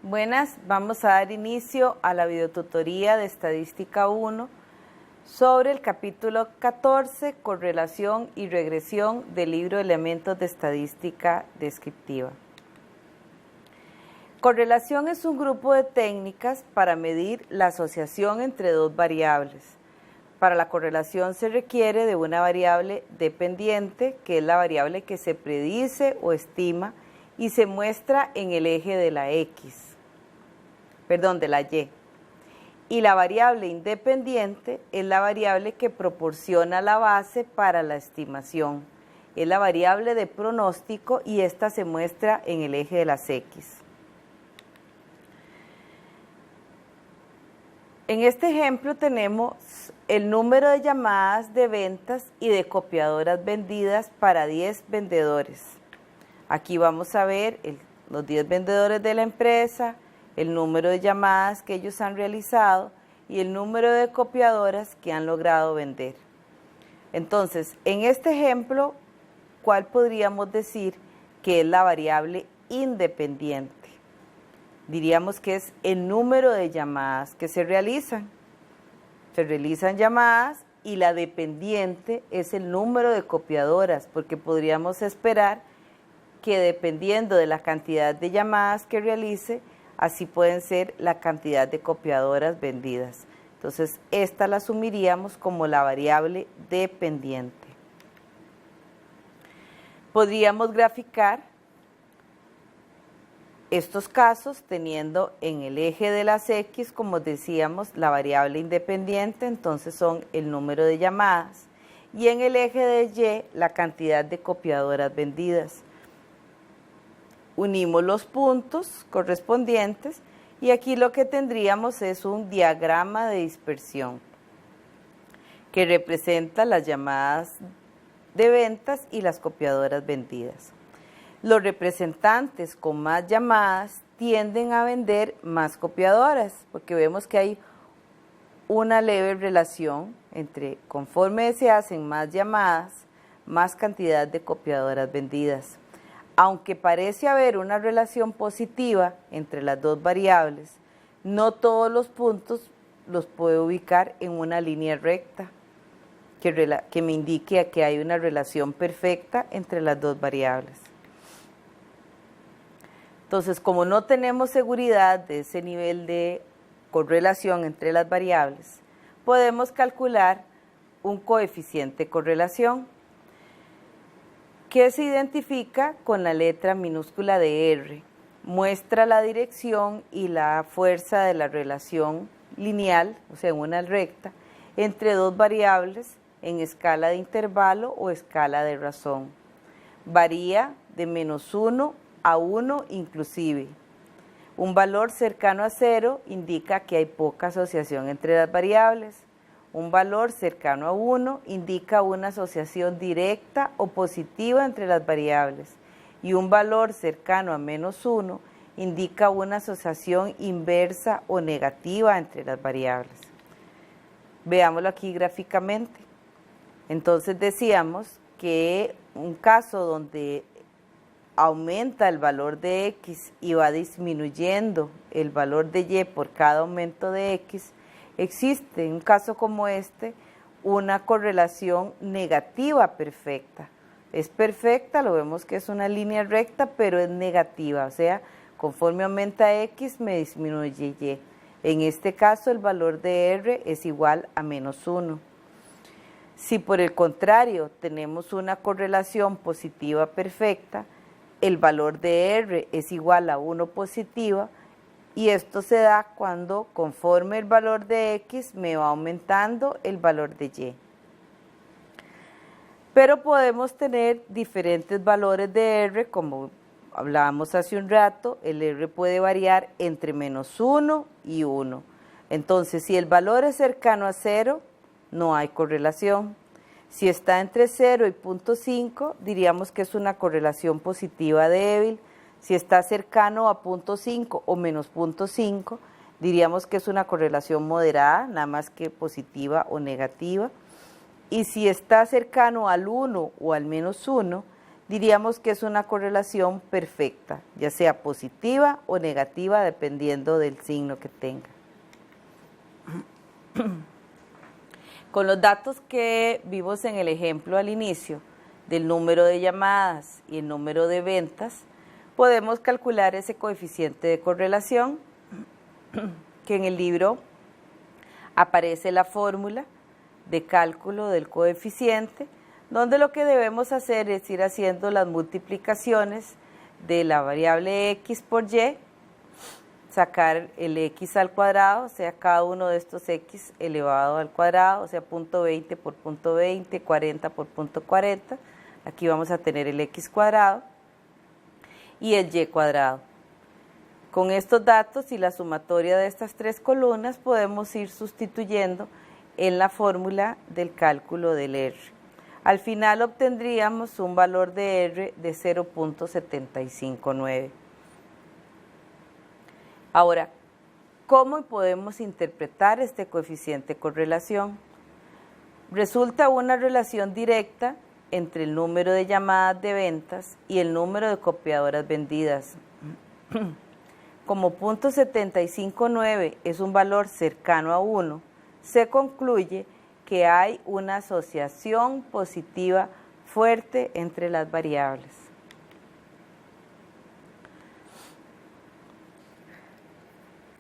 Buenas, vamos a dar inicio a la videotutoría de Estadística 1 sobre el capítulo 14, correlación y regresión del libro Elementos de Estadística Descriptiva. Correlación es un grupo de técnicas para medir la asociación entre dos variables. Para la correlación se requiere de una variable dependiente, que es la variable que se predice o estima y se muestra en el eje de la de la Y. Y la variable independiente es la variable que proporciona la base para la estimación. Es la variable de pronóstico y esta se muestra en el eje de las X. En este ejemplo tenemos el número de llamadas de ventas y de copiadoras vendidas para 10 vendedores. Aquí vamos a ver los 10 vendedores de la empresa, el número de llamadas que ellos han realizado y el número de copiadoras que han logrado vender. Entonces, en este ejemplo, ¿cuál podríamos decir que es la variable independiente? Diríamos que es el número de llamadas que se realizan. Se realizan llamadas y la dependiente es el número de copiadoras, porque podríamos esperar que dependiendo de la cantidad de llamadas que realice, así pueden ser la cantidad de copiadoras vendidas. Entonces, esta la asumiríamos como la variable dependiente. Podríamos graficar estos casos teniendo en el eje de las X, como decíamos, la variable independiente, entonces son el número de llamadas, y en el eje de Y, la cantidad de copiadoras vendidas. Unimos los puntos correspondientes y aquí lo que tendríamos es un diagrama de dispersión que representa las llamadas de ventas y las copiadoras vendidas. Los representantes con más llamadas tienden a vender más copiadoras porque vemos que hay una leve relación entre conforme se hacen más llamadas, más cantidad de copiadoras vendidas. Aunque parece haber una relación positiva entre las dos variables, no todos los puntos los puedo ubicar en una línea recta que me indique que hay una relación perfecta entre las dos variables. Entonces, como no tenemos seguridad de ese nivel de correlación entre las variables, podemos calcular un coeficiente de correlación que se identifica con la letra minúscula de R. Muestra la dirección y la fuerza de la relación lineal, o sea, en una recta, entre dos variables en escala de intervalo o escala de razón. Varía de -1 a 1 inclusive. Un valor cercano a 0 indica que hay poca asociación entre las variables. Un valor cercano a 1 indica una asociación directa o positiva entre las variables y un valor cercano a -1 indica una asociación inversa o negativa entre las variables. Veámoslo aquí gráficamente. Entonces decíamos que un caso donde aumenta el valor de X y va disminuyendo el valor de Y por cada aumento de X, existe en un caso como este una correlación negativa perfecta. Es perfecta, lo vemos que es una línea recta, pero es negativa, o sea, conforme aumenta X me disminuye Y. En este caso el valor de R es igual a -1. Si por el contrario tenemos una correlación positiva perfecta, el valor de R es igual a 1 positiva, y esto se da cuando conforme el valor de X me va aumentando el valor de Y. Pero podemos tener diferentes valores de R, como hablábamos hace un rato, el R puede variar entre -1 y 1. Entonces, si el valor es cercano a 0, no hay correlación. Si está entre 0 y 0.5, diríamos que es una correlación positiva débil. Si está cercano a 0.5 o -0.5, diríamos que es una correlación moderada, nada más que positiva o negativa. Y si está cercano al 1 o al -1, diríamos que es una correlación perfecta, ya sea positiva o negativa, dependiendo del signo que tenga. Con los datos que vimos en el ejemplo al inicio, del número de llamadas y el número de ventas, podemos calcular ese coeficiente de correlación, que en el libro aparece la fórmula de cálculo del coeficiente, donde lo que debemos hacer es ir haciendo las multiplicaciones de la variable x por y, sacar el x al cuadrado, o sea, cada uno de estos x elevado al cuadrado, o sea, punto 20 por punto 20, 40 por punto 40, aquí vamos a tener el x cuadrado, y el y cuadrado. Con estos datos y la sumatoria de estas tres columnas podemos ir sustituyendo en la fórmula del cálculo del R. Al final obtendríamos un valor de R de 0.759. Ahora, ¿cómo podemos interpretar este coeficiente de correlación? Resulta una relación directa entre el número de llamadas de ventas y el número de copiadoras vendidas. Como .759 es un valor cercano a 1, se concluye que hay una asociación positiva fuerte entre las variables.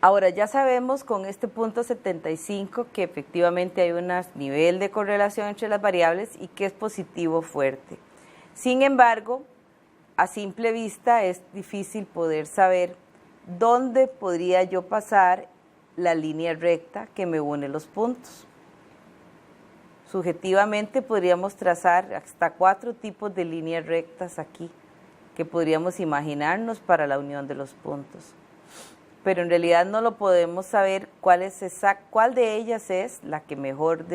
Ahora ya sabemos con este .75 que efectivamente hay un nivel de correlación entre las variables y que es positivo fuerte. Sin embargo, a simple vista es difícil poder saber dónde podría yo pasar la línea recta que me une los puntos. Subjetivamente podríamos trazar hasta 4 tipos de líneas rectas aquí que podríamos imaginarnos para la unión de los puntos. Pero en realidad no lo podemos saber cuál de ellas es la que mejor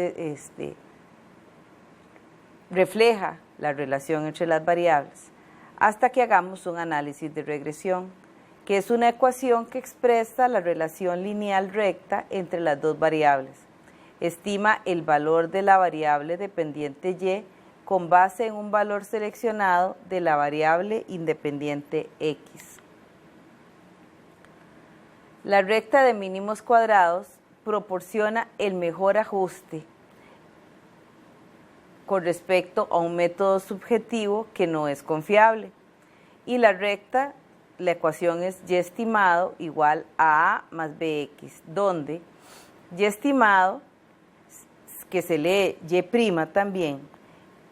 refleja la relación entre las variables, hasta que hagamos un análisis de regresión, que es una ecuación que expresa la relación lineal recta entre las dos variables. Estima el valor de la variable dependiente y con base en un valor seleccionado de la variable independiente x. La recta de mínimos cuadrados proporciona el mejor ajuste con respecto a un método subjetivo que no es confiable. Y la recta, la ecuación es y estimado igual a más bx, donde y estimado, que se lee y' también,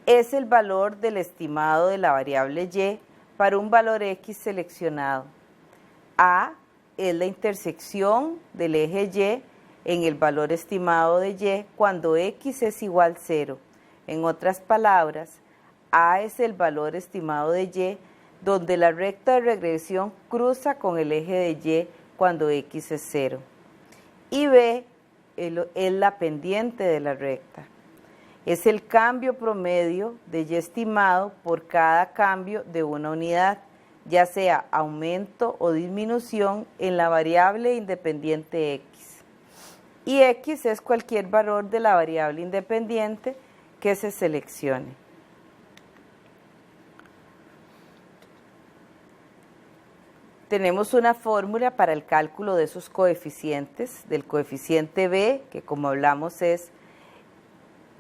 es el valor del estimado de la variable y para un valor x seleccionado. A es la intersección del eje y en el valor estimado de y cuando x es igual a 0. En otras palabras, A es el valor estimado de y donde la recta de regresión cruza con el eje de y cuando x es 0. Y B es la pendiente de la recta. Es el cambio promedio de y estimado por cada cambio de una unidad, ya sea aumento o disminución en la variable independiente x. Y x es cualquier valor de la variable independiente que se seleccione. Tenemos una fórmula para el cálculo de esos coeficientes, del coeficiente b, que como hablamos es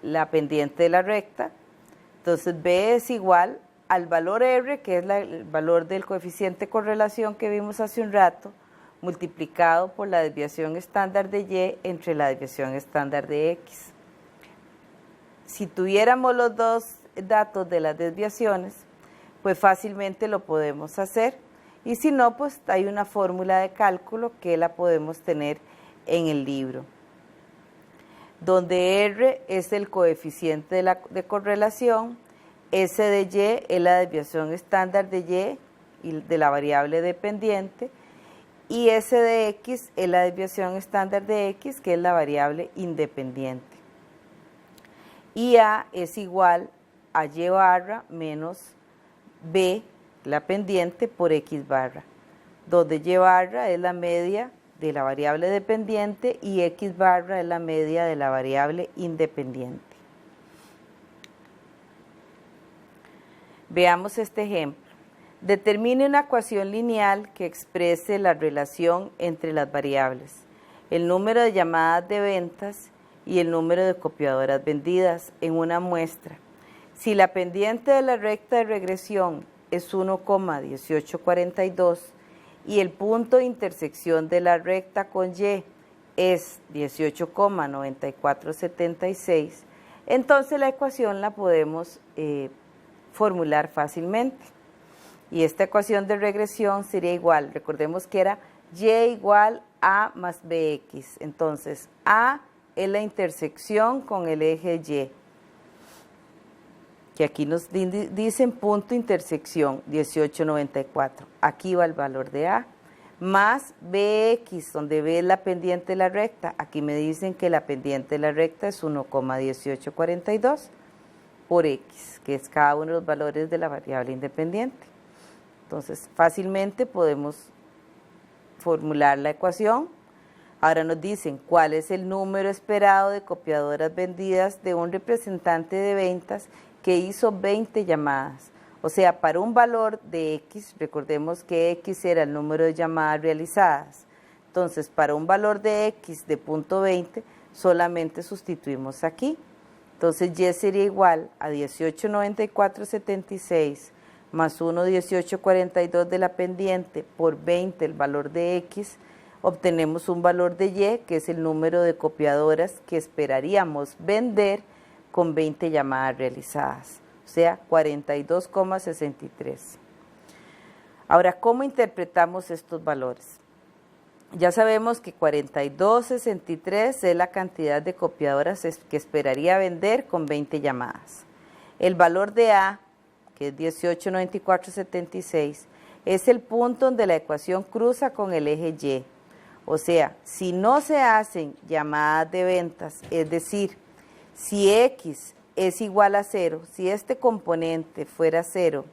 la pendiente de la recta. Entonces b es igual al valor r, que es el valor del coeficiente de correlación que vimos hace un rato, multiplicado por la desviación estándar de y entre la desviación estándar de x. Si tuviéramos los dos datos de las desviaciones, pues fácilmente lo podemos hacer, y si no, pues hay una fórmula de cálculo que la podemos tener en el libro, donde r es el coeficiente de correlación, S de y es la desviación estándar de y de la variable dependiente, y S de x es la desviación estándar de x, que es la variable independiente. Y A es igual a y barra menos b, la pendiente, por x barra, donde y barra es la media de la variable dependiente y x barra es la media de la variable independiente. Veamos este ejemplo. Determine una ecuación lineal que exprese la relación entre las variables, el número de llamadas de ventas y el número de copiadoras vendidas en una muestra. Si la pendiente de la recta de regresión es 1,1842 y el punto de intersección de la recta con Y es 18,9476, entonces la ecuación la podemos formular fácilmente. Y esta ecuación de regresión sería igual, recordemos que era Y igual A más BX. Entonces, A es la intersección con el eje Y, que aquí nos dicen punto intersección 1894. Aquí va el valor de A, más BX, donde B es la pendiente de la recta. Aquí me dicen que la pendiente de la recta es 1,1842 por X, que es cada uno de los valores de la variable independiente. Entonces, fácilmente podemos formular la ecuación. Ahora nos dicen cuál es el número esperado de copiadoras vendidas de un representante de ventas que hizo 20 llamadas. O sea, para un valor de X, recordemos que X era el número de llamadas realizadas. Entonces, para un valor de X de punto 20, solamente sustituimos aquí. Entonces, Y sería igual a 18,9476 más 1,1842 de la pendiente por 20 el valor de X, obtenemos un valor de Y, que es el número de copiadoras que esperaríamos vender con 20 llamadas realizadas, o sea, 42,63. Ahora, ¿cómo interpretamos estos valores? Ya sabemos que 42,63 es la cantidad de copiadoras que esperaría vender con 20 llamadas. El valor de A, que es 18,9476, es el punto donde la ecuación cruza con el eje Y. O sea, si no se hacen llamadas de ventas, es decir, si X es igual a 0, si este componente fuera 0,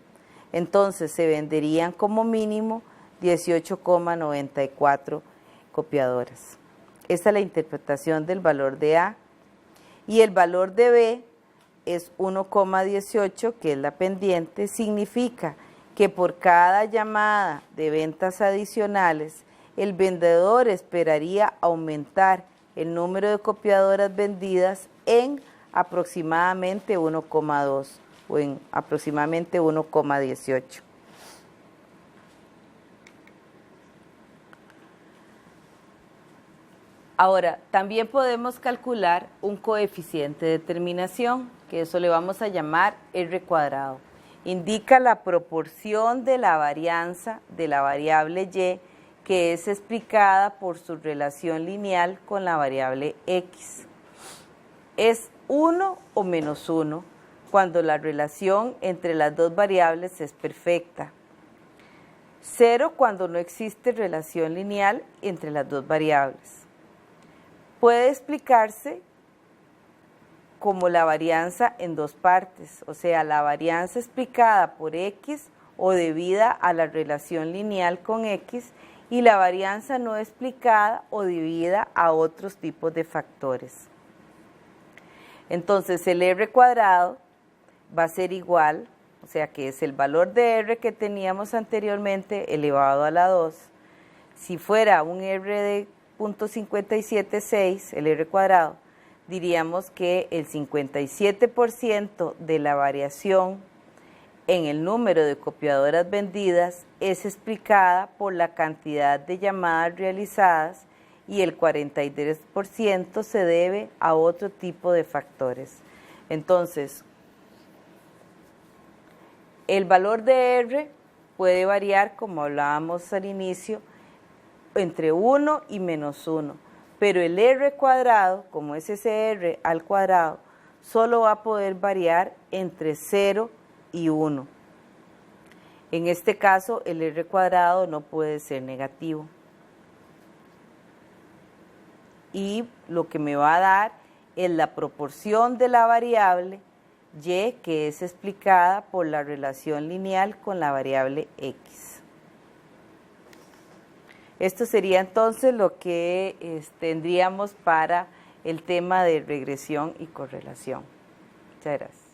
entonces se venderían como mínimo 18,94 copiadoras. Esta es la interpretación del valor de A. Y el valor de B es 1,18, que es la pendiente, significa que por cada llamada de ventas adicionales, el vendedor esperaría aumentar el número de copiadoras vendidas en aproximadamente 1,2 o en aproximadamente 1,18. Ahora, también podemos calcular un coeficiente de determinación, que eso le vamos a llamar R cuadrado. Indica la proporción de la varianza de la variable Y, que es explicada por su relación lineal con la variable X. Es 1 o menos 1 cuando la relación entre las dos variables es perfecta. 0 cuando no existe relación lineal entre las dos variables. Puede explicarse como la varianza en dos partes, o sea, la varianza explicada por X o debida a la relación lineal con X y la varianza no explicada o debida a otros tipos de factores. Entonces, el R cuadrado va a ser igual, o sea, que es el valor de R que teníamos anteriormente elevado a la 2. Si fuera un R de 0,576, el R cuadrado, diríamos que el 57% de la variación en el número de copiadoras vendidas es explicada por la cantidad de llamadas realizadas y el 43% se debe a otro tipo de factores. Entonces, el valor de R puede variar, como hablábamos al inicio, entre 1 y menos 1, pero el R cuadrado, como es ese R al cuadrado, solo va a poder variar entre 0 y 1. En este caso, el R cuadrado no puede ser negativo. Y lo que me va a dar es la proporción de la variable Y, que es explicada por la relación lineal con la variable X. Esto sería entonces lo que tendríamos para el tema de regresión y correlación. Muchas gracias.